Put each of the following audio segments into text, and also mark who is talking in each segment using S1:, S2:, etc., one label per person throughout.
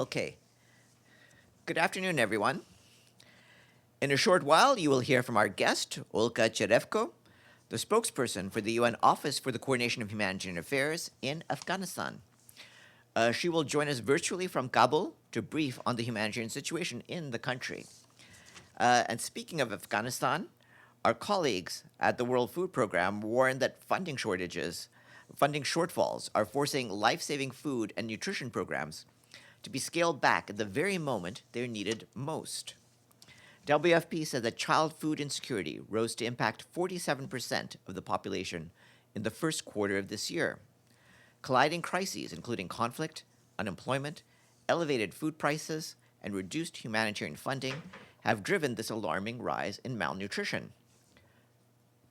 S1: Okay. Good afternoon, everyone. In a short while, you will hear from our guest, Olga Cherevko, the spokesperson for the UN Office for the Coordination of Humanitarian Affairs in Afghanistan. She will join us virtually from Kabul to brief on the humanitarian situation in the country. And speaking of Afghanistan, our colleagues at the World Food Program warn that funding shortfalls are forcing life saving food and nutrition programs to be scaled back at the very moment they're needed most. WFP said that child food insecurity rose to impact 47% of the population in the first quarter of this year. Colliding crises, including conflict, unemployment, elevated food prices, and reduced humanitarian funding, have driven this alarming rise in malnutrition.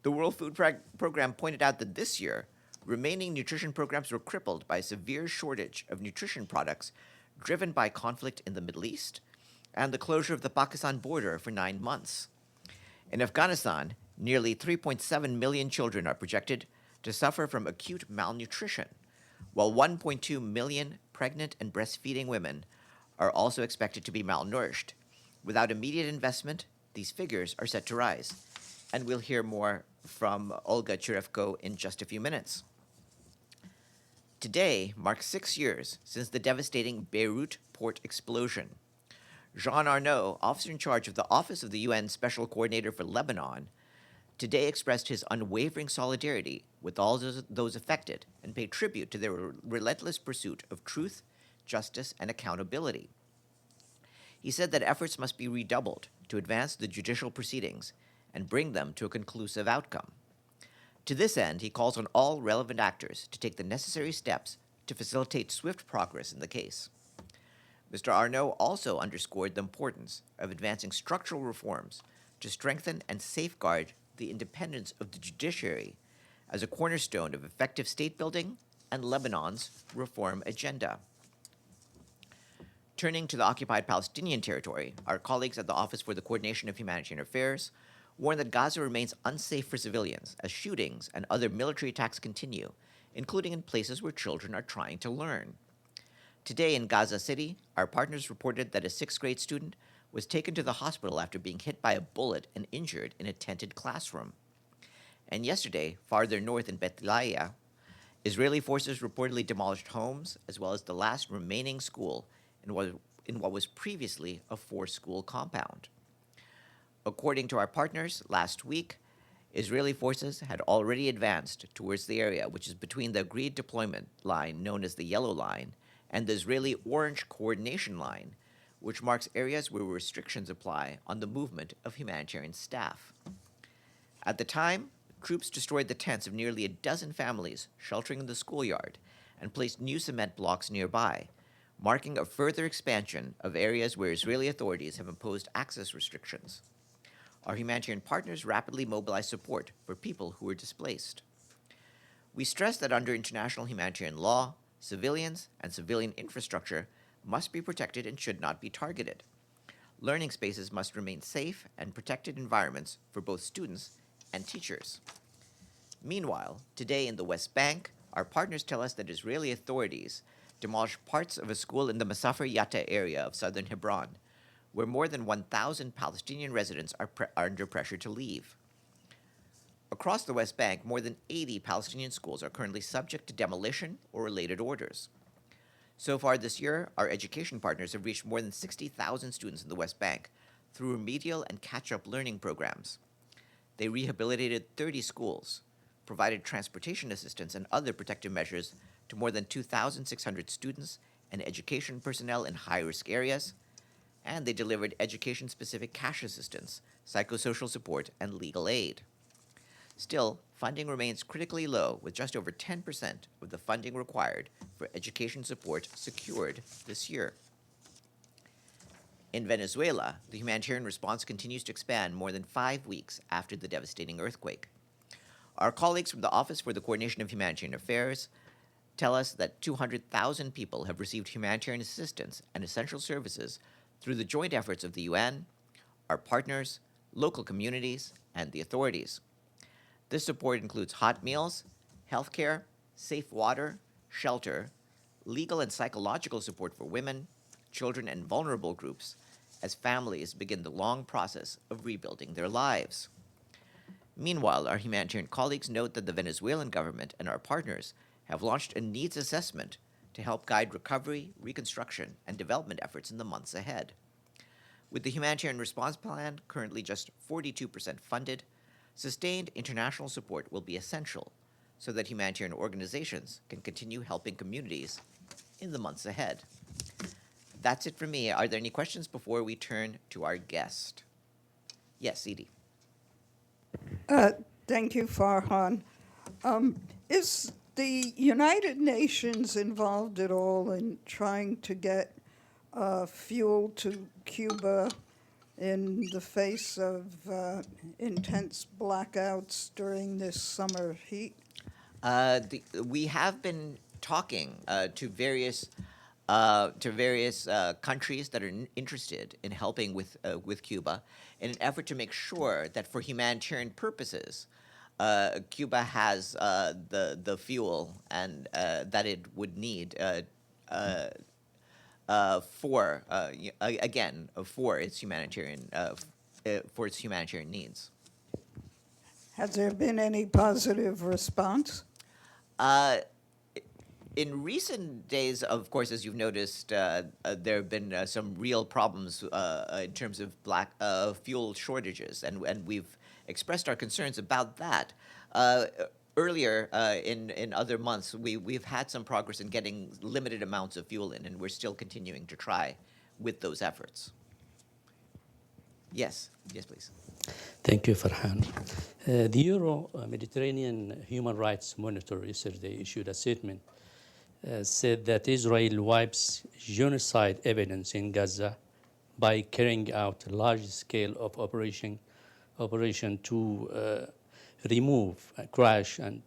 S1: The World Food Program pointed out that this year, remaining nutrition programs were crippled by a severe shortage of nutrition products driven by conflict in the Middle East and the closure of the Pakistan border for 9 months. In Afghanistan, nearly 3.7 million children are projected to suffer from acute malnutrition, while 1.2 million pregnant and breastfeeding women are also expected to be malnourished. Without immediate investment, these figures are set to rise. And we'll hear more from Olga Cherevko in just a few minutes. Today marks 6 years since the devastating Beirut port explosion. Jean Arnaud, officer in charge of the Office of the UN Special Coordinator for Lebanon, today expressed his unwavering solidarity with all those affected and paid tribute to their relentless pursuit of truth, justice, and accountability. He said that efforts must be redoubled to advance the judicial proceedings and bring them to a conclusive outcome. To this end, he calls on all relevant actors to take the necessary steps to facilitate swift progress in the case. Mr. Arnaud also underscored the importance of advancing structural reforms to strengthen and safeguard the independence of the judiciary as a cornerstone of effective state building and Lebanon's reform agenda. Turning to the occupied Palestinian territory, our colleagues at the Office for the Coordination of Humanitarian Affairs warn that Gaza remains unsafe for civilians as shootings and other military attacks continue, including in places where children are trying to learn. Today in Gaza City, our partners reported that a 6th grade student was taken to the hospital after being hit by a bullet and injured in a tented classroom. And yesterday, farther north in Beit Lahiya, Israeli forces reportedly demolished homes as well as the last remaining school in what was previously a 4-school compound. According to our partners, last week, Israeli forces had already advanced towards the area, which is between the agreed deployment line known as the Yellow Line and the Israeli Orange Coordination Line, which marks areas where restrictions apply on the movement of humanitarian staff. At the time, troops destroyed the tents of nearly a dozen families sheltering in the schoolyard and placed new cement blocks nearby, marking a further expansion of areas where Israeli authorities have imposed access restrictions. Our humanitarian partners rapidly mobilized support for people who were displaced. We stress that under international humanitarian law, civilians and civilian infrastructure must be protected and should not be targeted. Learning spaces must remain safe and protected environments for both students and teachers. Meanwhile, today in the West Bank, our partners tell us that Israeli authorities demolished parts of a school in the Masafer Yatta area of southern Hebron, where more than 1,000 Palestinian residents are under pressure to leave. Across the West Bank, more than 80 Palestinian schools are currently subject to demolition or related orders. So far this year, our education partners have reached more than 60,000 students in the West Bank through remedial and catch-up learning programs. They rehabilitated 30 schools, provided transportation assistance and other protective measures to more than 2,600 students and education personnel in high-risk areas, and they delivered education-specific cash assistance, psychosocial support, and legal aid. Still, funding remains critically low, with just over 10% of the funding required for education support secured this year. In Venezuela, the humanitarian response continues to expand more than 5 weeks after the devastating earthquake. Our colleagues from the Office for the Coordination of Humanitarian Affairs tell us that 200,000 people have received humanitarian assistance and essential services through the joint efforts of the UN, our partners, local communities, and the authorities. This support includes hot meals, healthcare, safe water, shelter, legal and psychological support for women, children, and vulnerable groups as families begin the long process of rebuilding their lives. Meanwhile, our humanitarian colleagues note that the Venezuelan government and our partners have launched a needs assessment to help guide recovery, reconstruction, and development efforts in the months ahead. With the humanitarian response plan currently just 42% funded, sustained international support will be essential so that humanitarian organizations can continue helping communities in the months ahead. That's it for me. Are there any questions before we turn to our guest? Yes, Edie.
S2: Thank you, Farhan. Is the United Nations involved at all in trying to get fuel to Cuba in the face of intense blackouts during this summer heat?
S1: We have been talking to various countries that are interested in helping with Cuba, in an effort to make sure that for humanitarian purposes, Cuba has the fuel and that it would need for its humanitarian needs.
S2: Has there been any positive response?
S1: In recent days, of course, as you've noticed, there have been some real problems in terms of fuel shortages, and we've expressed our concerns about that. Earlier in other months, we've had some progress in getting limited amounts of fuel in, and we're still continuing to try with those efforts. Yes, please.
S3: Thank you, Farhan. The Euro-Mediterranean Human Rights Monitor yesterday issued a statement said that Israel wipes genocide evidence in Gaza by carrying out a large scale of operation to remove, crash, and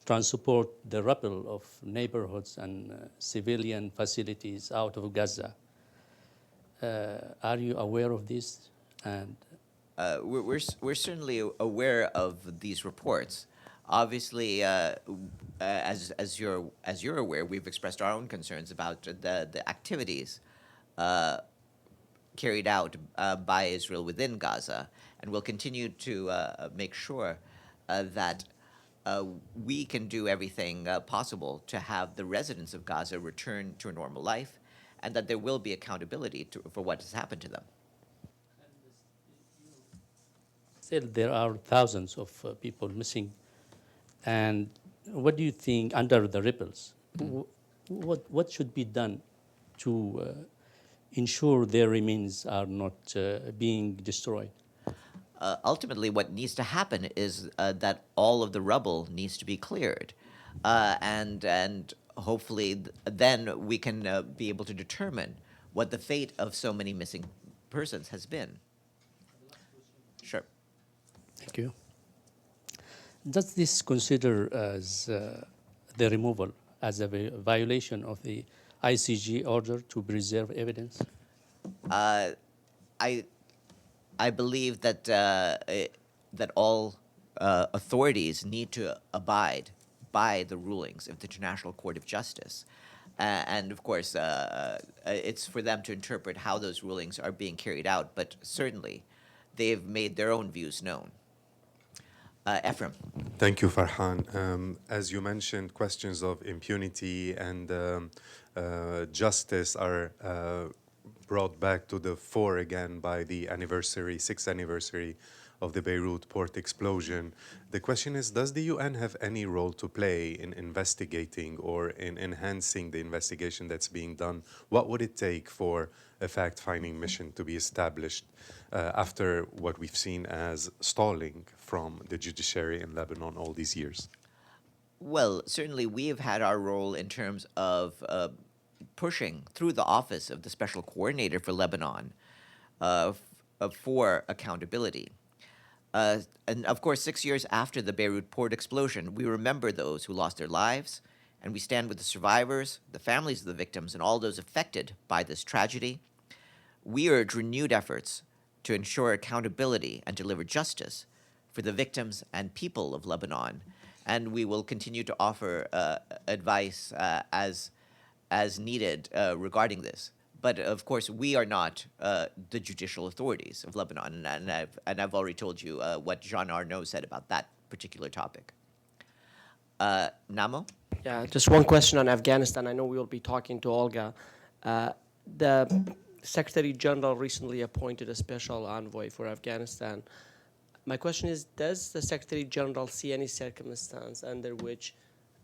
S3: transport the rubble of neighborhoods and civilian facilities out of Gaza. Are you aware of this? And
S1: we're certainly aware of these reports. Obviously, as you're aware, we've expressed our own concerns about the activities carried out by Israel within Gaza, and we'll continue to make sure that we can do everything possible to have the residents of Gaza return to a normal life, and that there will be accountability for what has happened to them.
S3: still, there are thousands of people missing. And what do you think under the ripples? What should be done to ensure their remains are not being destroyed?
S1: Ultimately, what needs to happen is that all of the rubble needs to be cleared, and hopefully then we can be able to determine what the fate of so many missing persons has been. Sure.
S3: Thank you. Does this consider as the removal as a violation of the ICG order to preserve evidence?
S1: I believe that that all authorities need to abide by the rulings of the International Court of Justice, and of course, it's for them to interpret how those rulings are being carried out. But certainly, they've made their own views known. Ephraim.
S4: Thank you, Farhan. As you mentioned, questions of impunity and justice are brought back to the fore again by the sixth anniversary of the Beirut port explosion. The question is, does the UN have any role to play in investigating or in enhancing the investigation that's being done? What would it take for a fact-finding mission to be established after what we've seen as stalling from the judiciary in Lebanon all these years?
S1: Well, certainly we have had our role in terms of pushing through the office of the Special Coordinator for Lebanon for accountability. And of course, 6 years after the Beirut port explosion, we remember those who lost their lives, and we stand with the survivors, the families of the victims, and all those affected by this tragedy. We urge renewed efforts to ensure accountability and deliver justice for the victims and people of Lebanon, and we will continue to offer advice as needed regarding this. but of course, we are not the judicial authorities of Lebanon, and I've already told you what Jean Arnaud said about that particular topic. Namo?
S5: Yeah, just one question on Afghanistan. I know we will be talking to Olga. The Secretary General recently appointed a special envoy for Afghanistan. My question is, does the Secretary General see any circumstance under which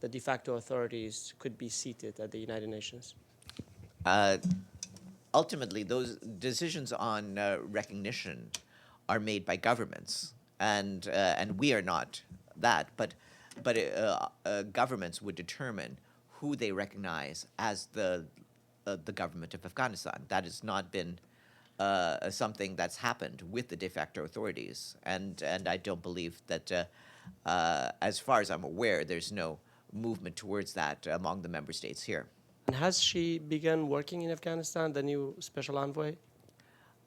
S5: the de facto authorities could be seated at the United Nations?
S1: Ultimately, those decisions on recognition are made by governments, and we are not that. But governments would determine who they recognize as the government of Afghanistan. That has not been something that's happened with the de facto authorities, and I don't believe that, as far as I'm aware, there's no movement towards that among the member states here.
S5: And has she begun working in Afghanistan, the new special envoy?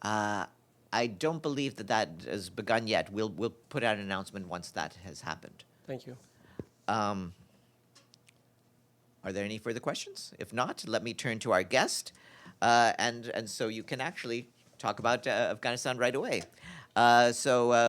S1: I don't believe that has begun yet. We'll put out an announcement once that has happened.
S5: Thank you.
S1: Are there any further questions? If not, let me turn to our guest, and so you can actually talk about Afghanistan right away.